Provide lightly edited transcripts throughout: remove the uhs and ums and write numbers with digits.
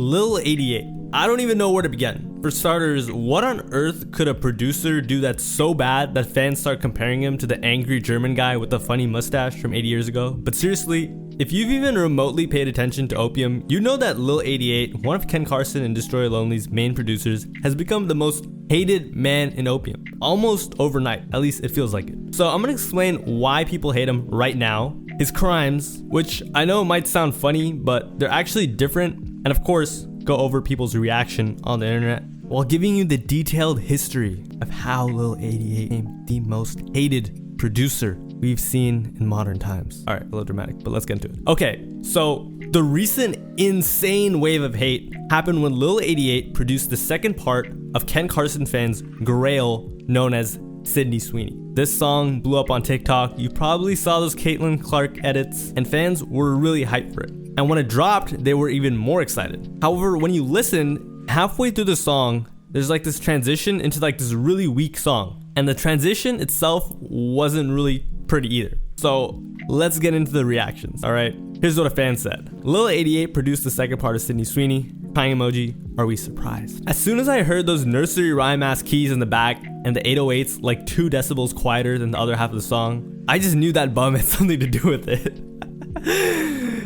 Lil88. I don't even know where to begin. For starters, what on earth could a producer do that's so bad that fans start comparing him to the angry German guy with the funny mustache from 80 years ago? But seriously, if you've even remotely paid attention to Opium, you know that Lil88, one of Ken Carson and Destroy Lonely's main producers, has become the most hated man in Opium. Almost overnight, at least it feels like it. So I'm gonna explain why people hate him right now, his crimes, which I know might sound funny, but they're actually different, and of course, go over people's reaction on the internet, while giving you the detailed history of how Lil88 became the most hated producer we've seen in modern times. All right, a little dramatic, but let's get into it. Okay, so the recent insane wave of hate happened when Lil88 produced the second part of Ken Carson fans' grail known as Sydney Sweeney. This song blew up on TikTok. You probably saw those Caitlin Clark edits, and fans were really hyped for it. And when it dropped, they were even more excited. However, when you listen, halfway through the song, there's like this transition into like this really weak song. And the transition itself wasn't really pretty either. So let's get into the reactions, all right? Here's what a fan said. Lil88 produced the second part of Sydney Sweeney. Crying emoji, are we surprised? As soon as I heard those nursery rhyme ass keys in the back and the 808s like 2 decibels quieter than the other half of the song, I just knew that bum had something to do with it.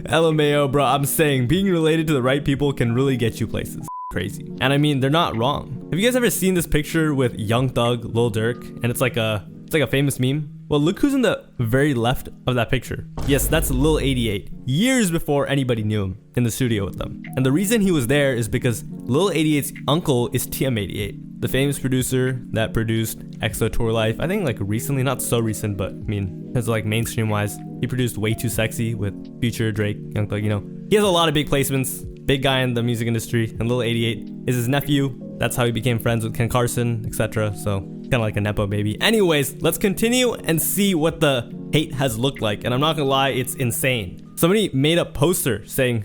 LMAO, bro, I'm saying being related to the right people can really get you places. Crazy. And I mean, they're not wrong. Have you guys ever seen this picture with Young Thug, Lil Durk, and it's like a famous meme? Well, look who's in the very left of that picture. Yes, that's Lil88, years before anybody knew him, in the studio with them. And the reason he was there is because Lil88's uncle is TM88, the famous producer that produced EXO Tour Life. I think like recently, not so recent, but I mean, as like mainstream wise, he produced Way Too Sexy with Future, Drake, Young Thug, you know. He has a lot of big placements, big guy in the music industry, and Lil88 is his nephew. That's how he became friends with Ken Carson, etc. So kind of like a nepo baby. Anyways, let's continue and see what the hate has looked like. And I'm not gonna lie, it's insane. Somebody made a poster saying,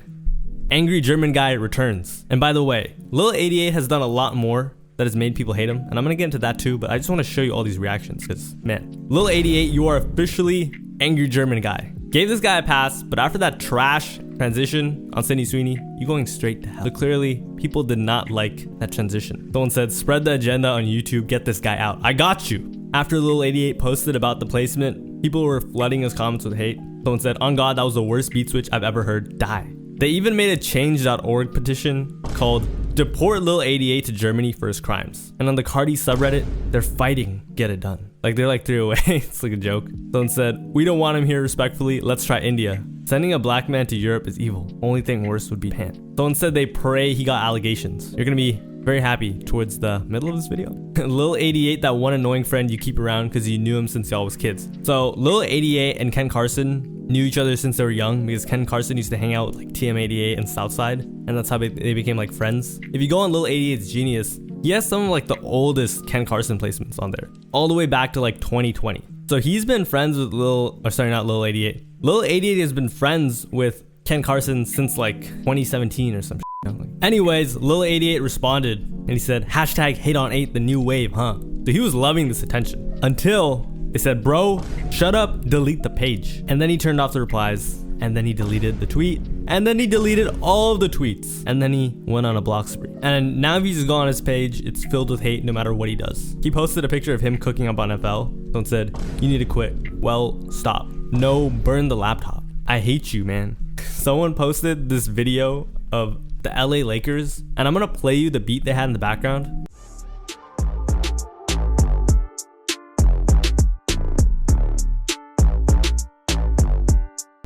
"Angry German guy returns." And by the way, Lil88 has done a lot more that has made people hate him, and I'm gonna get into that too, but I just want to show you all these reactions because, man, Lil88, you are officially angry German guy. Gave this guy a pass, but after that trash transition on Sydney Sweeney, you going straight to hell. So clearly, people did not like that transition. Someone said, spread the agenda on YouTube, get this guy out. I got you. After Lil88 posted about the placement, people were flooding his comments with hate. Someone said, on God, that was the worst beat switch I've ever heard. Die. They even made a change.org petition called Deport Lil88 to Germany for his crimes. And on the Cardi subreddit, they're fighting, get it done. Like they're like 3 away. It's like a joke. Someone said, we don't want him here respectfully. Let's try India. Sending a black man to Europe is evil. Only thing worse would be Japan. Someone said they pray he got allegations. You're gonna be very happy towards the middle of this video. Lil88, that one annoying friend you keep around because you knew him since y'all was kids. So Lil88 and Ken Carson knew each other since they were young because Ken Carson used to hang out with like TM88 and Southside, and that's how they became like friends. If you go on Lil88's Genius, he has some of like the oldest Ken Carson placements on there, all the way back to like 2020. So he's been friends with Lil88. Lil88 has been friends with Ken Carson since like 2017 or some shit. Anyways, Lil88 responded and he said, hashtag hate on 8, the new wave, huh? So he was loving this attention until they said, bro, shut up, delete the page. And then he turned off the replies, and then he deleted the tweet, and then he deleted all of the tweets, and then he went on a block spree. And now if you just go on his page, it's filled with hate no matter what he does. He posted a picture of him cooking up on FL. Someone said, you need to quit. Well, stop. No, burn the laptop. I hate you, man. Someone posted this video of the LA Lakers, and I'm gonna play you the beat they had in the background.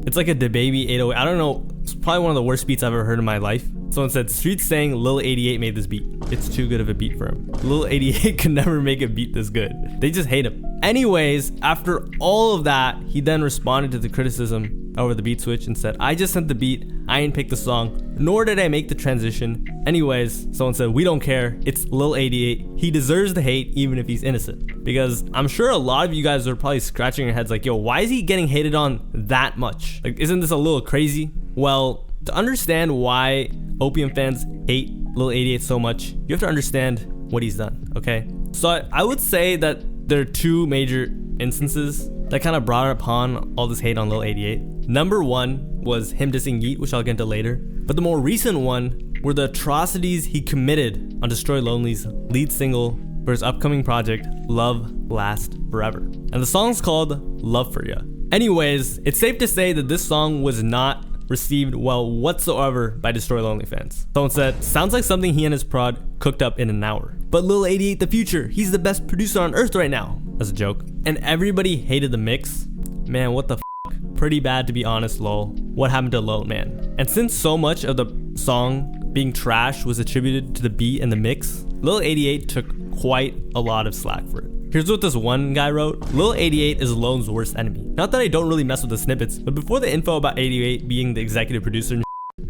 It's like a DaBaby 808. I don't know. It's probably one of the worst beats I've ever heard in my life. Someone said, Streets saying Lil88 made this beat. It's too good of a beat for him. Lil88 could never make a beat this good. They just hate him. Anyways, after all of that, he then responded to the criticism over the beat switch and said, I just sent the beat. I didn't pick the song, nor did I make the transition. Anyways, someone said, we don't care. It's Lil88. He deserves the hate even if he's innocent. Because I'm sure a lot of you guys are probably scratching your heads like, yo, why is he getting hated on that much? Like, isn't this a little crazy? Well, to understand why Opium fans hate Lil88 so much, you have to understand what he's done, okay? So I would say that there are 2 major instances that kind of brought upon all this hate on Lil88. Number 1 was him dissing Yeet, which I'll get into later. But the more recent one were the atrocities he committed on Destroy Lonely's lead single for his upcoming project, Love Last Forever. And the song's called Love For Ya. Anyways, it's safe to say that this song was not received well whatsoever by Destroy Lonely fans. Someone said, sounds like something he and his prod cooked up in an hour. But Lil88 the future, he's the best producer on earth right now. That's a joke. And everybody hated the mix. Man, what the f***? Pretty bad to be honest, lol. What happened to Lil Man? And since so much of the song being trash was attributed to the beat and the mix, Lil88 took quite a lot of slack for it. Here's what this one guy wrote. Lil88 is Lone's worst enemy. Not that I don't really mess with the snippets, but before the info about 88 being the executive producer and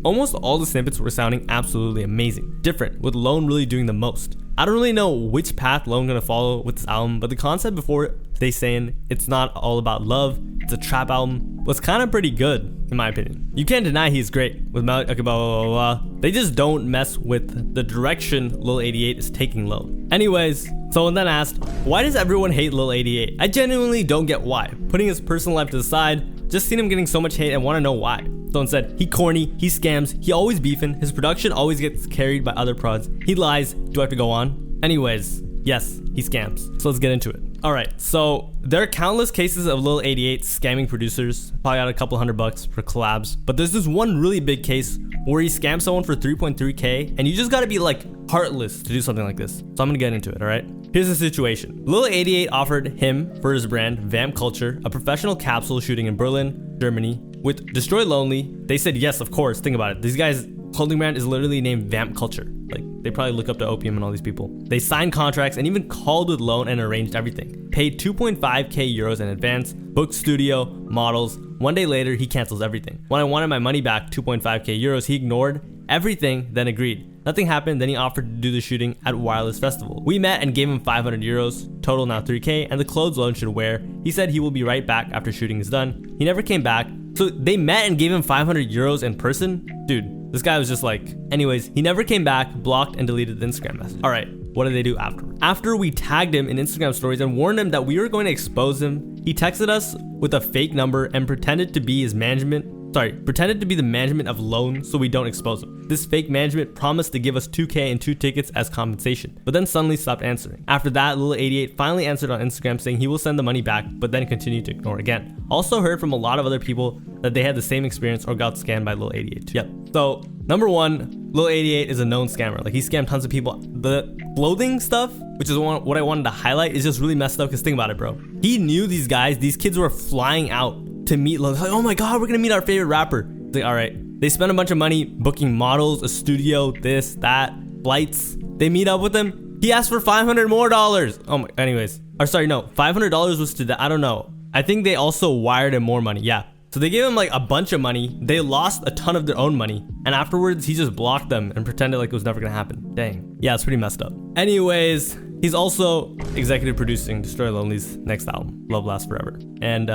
almost all the snippets were sounding absolutely amazing. Different, with Lone really doing the most. I don't really know which path Lone gonna follow with this album, but the concept before they saying it's not all about love, it's a trap album, was kind of pretty good, in my opinion. You can't deny he's great with Melody, okay, blah, blah, blah, blah. They just don't mess with the direction Lil88 is taking Lone. Anyways, someone then asked, why does everyone hate Lil88? I genuinely don't get why. Putting his personal life to the side, just seen him getting so much hate and want to know why. Someone said, he corny, he scams, he always beefing, his production always gets carried by other prods, he lies, do I have to go on? Anyways, yes, he scams. So let's get into it. Alright, so there are countless cases of Lil88 scamming producers, probably got a couple $100 for collabs, but there's this one really big case where he scammed someone for 3.3K, and you just gotta be like heartless to do something like this. So I'm gonna get into it, alright? Here's the situation. Lil88 offered him, for his brand, Vamp Culture, a professional capsule shooting in Berlin, Germany, with Destroy Lonely. They said yes, of course. Think about it. These guys' clothing brand is literally named Vamp Culture. Like, they probably look up to Opium and all these people. They signed contracts and even called with Lone and arranged everything. Paid 2.5k euros in advance, booked studio, models. One day later, he cancels everything. When I wanted my money back, 2.5k euros, he ignored everything, then agreed. Nothing happened, then he offered to do the shooting at Wireless Festival. We met and gave him 500 euros, total now 3k, and the clothes Lone should wear. He said he will be right back after shooting is done. He never came back. So they met and gave him 500 euros in person? Dude, this guy was just like... Anyways, he never came back, blocked and deleted the Instagram message. Alright, what did they do afterward? After we tagged him in Instagram stories and warned him that we were going to expose him, he texted us with a fake number and pretended to be the management of Lone so we don't expose him. This fake management promised to give us 2k and 2 tickets as compensation, but then suddenly stopped answering. After that, Lil88 finally answered on Instagram saying he will send the money back, but then continued to ignore again. Also heard from a lot of other people that they had the same experience or got scammed by Lil88 too. Yep. So, number one, Lil88 is a known scammer. Like, he scammed tons of people. The clothing stuff, which is what I wanted to highlight, is just really messed up because think about it, bro. He knew these guys, these kids were flying out to meet Lil. Like, oh my god, we're gonna meet our favorite rapper. It's like, alright. They spend a bunch of money booking models, a studio, this, that, flights. They meet up with him. He asked for $500 more. Oh my, anyways. Or sorry, no, $500 was to that. I don't know. I think they also wired him more money. Yeah. So they gave him like a bunch of money. They lost a ton of their own money. And afterwards, he just blocked them and pretended like it was never gonna happen. Dang. Yeah, it's pretty messed up. Anyways, he's also executive producing Destroy Lonely's next album, Love Lasts Forever. And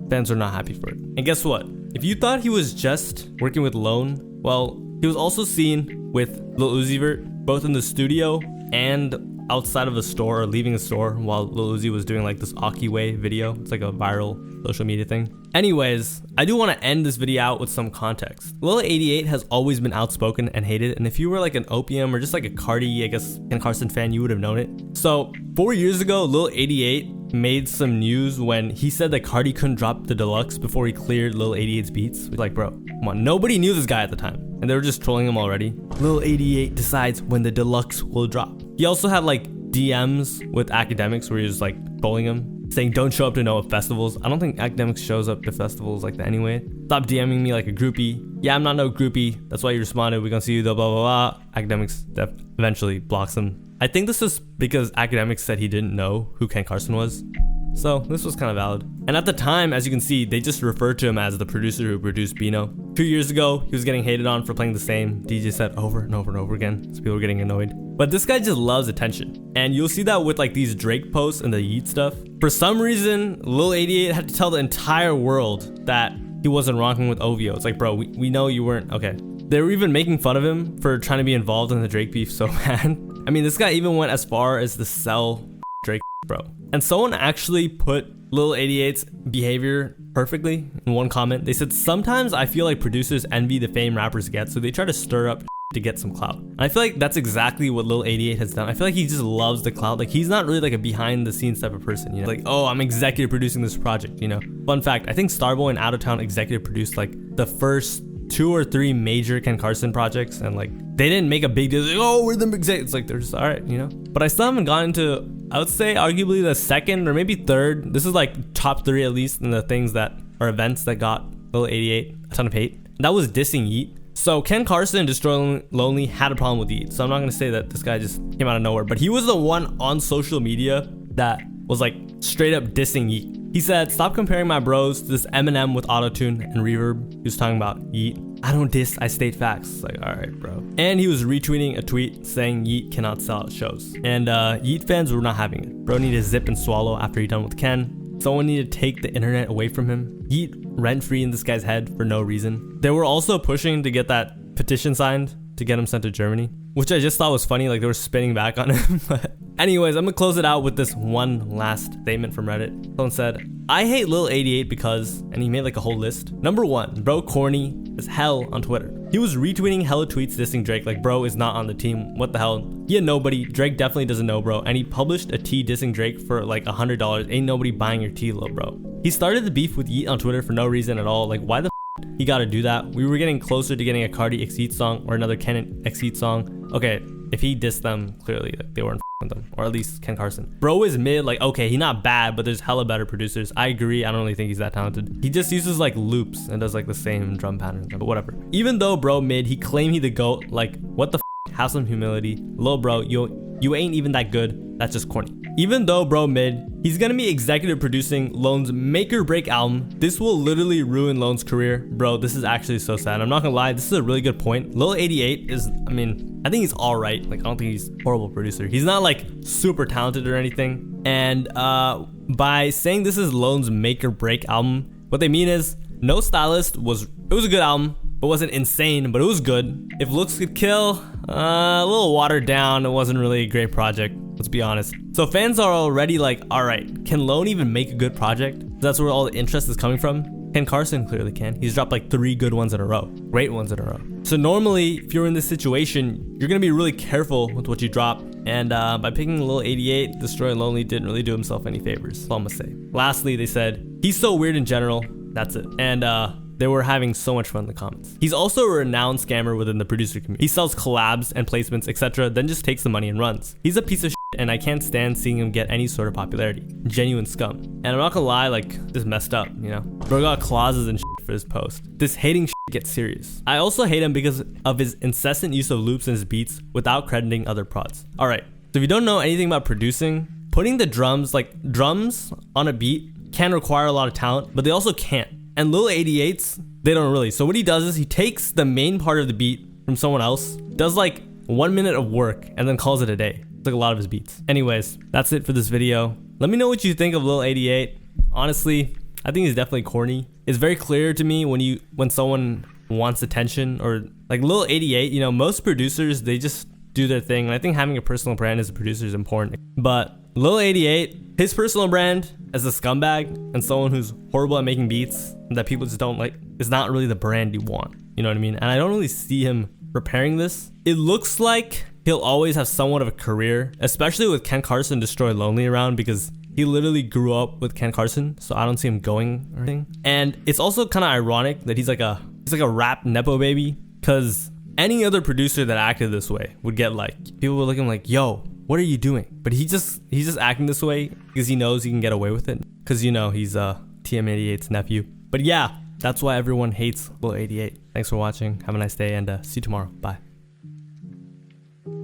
fans are not happy for it. And guess what? If you thought he was just working with Lone, well, he was also seen with Lil Uzi Vert, both in the studio and outside of a store or leaving a store while Lil Uzi was doing like this Aki Way video. It's like a viral social media thing. Anyways, I do want to end this video out with some context. Lil88 has always been outspoken and hated, and if you were like an Opium or just like a Cardi, I guess, Ken Carson fan, you would have known it. So 4 years ago, Lil88 made some news when he said that Cardi couldn't drop the deluxe before he cleared Lil88's beats. Like, bro, come on, nobody knew this guy at the time, and they were just trolling him already. Lil88 decides when the deluxe will drop. He also had like DMs with academics where he was like trolling him, saying don't show up to no festivals. I don't think academics shows up to festivals like that anyway. Stop DMing me like a groupie. Yeah, I'm not no groupie. That's why you responded. We're gonna see you though, blah, blah, blah. Academics eventually blocks him. I think this is because academics said he didn't know who Ken Carson was. So this was kind of valid. And at the time, as you can see, they just referred to him as the producer who produced Bino. 2 years ago, he was getting hated on for playing the same DJ set over and over and over again. So people were getting annoyed. But this guy just loves attention. And you'll see that with like these Drake posts and the Yeet stuff. For some reason, Lil88 had to tell the entire world that he wasn't rocking with OVO. It's like, bro, we know you weren't. Okay. They were even making fun of him for trying to be involved in the Drake beef so bad. I mean, this guy even went as far as to sell Drake, bro. And someone actually put Lil88's behavior perfectly in one comment. They said, sometimes I feel like producers envy the fame rappers get, so they try to stir up to get some clout. And I feel like that's exactly what Lil88 has done. I feel like he just loves the clout. Like, he's not really like a behind the scenes type of person, you know? Like, oh, I'm executive producing this project, you know? Fun fact, I think Starboy and Out of Town executive produced like the first 2 or 3 major Ken Carson projects, and like they didn't make a big deal like, oh, we're the exec. It's like they're just all right, you know. But I still haven't gotten to, I would say arguably the second or maybe third. This is like top 3 at least in the things that are events that got Lil88 a ton of hate. That was dissing Yeet. So Ken Carson and Destroy Lonely had a problem with Yeet. So I'm not gonna say that this guy just came out of nowhere, but he was the one on social media that was like straight up dissing Yeet. He said, stop comparing my bros to this Eminem with autotune and reverb. He was talking about Yeet. I don't diss, I state facts. Like, all right, bro. And he was retweeting a tweet saying Yeet cannot sell out shows. And Yeet fans were not having it. Bro needed to zip and swallow after he done with Ken. Someone needed to take the internet away from him. Yeet rent-free in this guy's head for no reason. They were also pushing to get that petition signed to get him sent to Germany, which I just thought was funny. Like, they were spinning back on him. Anyways, I'm gonna close it out with this one last statement from Reddit. Someone said, I hate Lil88 because, and he made like a whole list. Number 1, bro corny as hell on Twitter. He was retweeting hella tweets dissing Drake, like bro is not on the team. What the hell? He had nobody. Drake definitely doesn't know, bro. And he published a tee dissing Drake for like $100. Ain't nobody buying your tee, lil bro. He started the beef with Yeet on Twitter for no reason at all. Like, why the he gotta do that? We were getting closer to getting a Cardi X Yeet song or another Ken X Yeet song. Okay, if he dissed them, clearly like, they weren't with them, or at least Ken Carson. Bro is mid, like okay, he not bad, but there's hella better producers. I agree, I don't really think he's that talented. He just uses like loops and does like the same drum pattern, but whatever. Even though bro mid, he claimed he the GOAT. Like, what the have some humility. Lil bro, you ain't even that good. That's just corny. Even though bro mid, he's gonna be executive producing Lone's make or break album. This will literally ruin Lone's career. Bro, this is actually so sad. I'm not gonna lie, this is a really good point. Lil88 is, I mean, I think he's all right. Like, I don't think he's a horrible producer. He's not like super talented or anything. And by saying this is Lone's make or break album, what they mean is No Stylist was a good album, but wasn't insane, but it was good. If looks could kill, a little watered down. It wasn't really a great project, let's be honest. So fans are already like, all right, can Lone even make a good project? That's where all the interest is coming from. Ken Carson clearly can. He's dropped like 3 good ones in a row, great ones in a row. So normally, if you're in this situation, you're gonna be really careful with what you drop. And by picking Lil88, Destroy Lonely didn't really do himself any favors. That's all I'm gonna say. Lastly, they said, he's so weird in general. That's it. And they were having so much fun in the comments. He's also a renowned scammer within the producer community. He sells collabs and placements, etc., then just takes the money and runs. He's a piece of shit, and I can't stand seeing him get any sort of popularity. Genuine scum. And I'm not gonna lie, like, this messed up, you know? Bro got clauses and shit for his post. This hating shit gets serious. I also hate him because of his incessant use of loops in his beats without crediting other prods. Alright, so if you don't know anything about producing, putting the drums on a beat can require a lot of talent, but they also can't. And Lil88's, they don't really. So what he does is he takes the main part of the beat from someone else, does like 1 minute of work, and then calls it a day. It's like a lot of his beats. Anyways, that's it for this video. Let me know what you think of Lil88. Honestly, I think he's definitely corny. It's very clear to me when someone wants attention, or like Lil88, you know, most producers, they just do their thing. And I think having a personal brand as a producer is important. But Lil88, his personal brand as a scumbag and someone who's horrible at making beats that people just don't like, is not really the brand you want. You know what I mean? And I don't really see him repairing this. It looks like he'll always have somewhat of a career, especially with Ken Carson Destroy Lonely around, because he literally grew up with Ken Carson, so I don't see him going or anything. And it's also kind of ironic that he's like a rap nepo baby, because any other producer that acted this way would get like, people would look at him like, yo, what are you doing? But he's just acting this way because he knows he can get away with it, because, you know, he's TM88's nephew. But yeah, that's why everyone hates Lil88. Thanks for watching. Have a nice day, and see you tomorrow. Bye.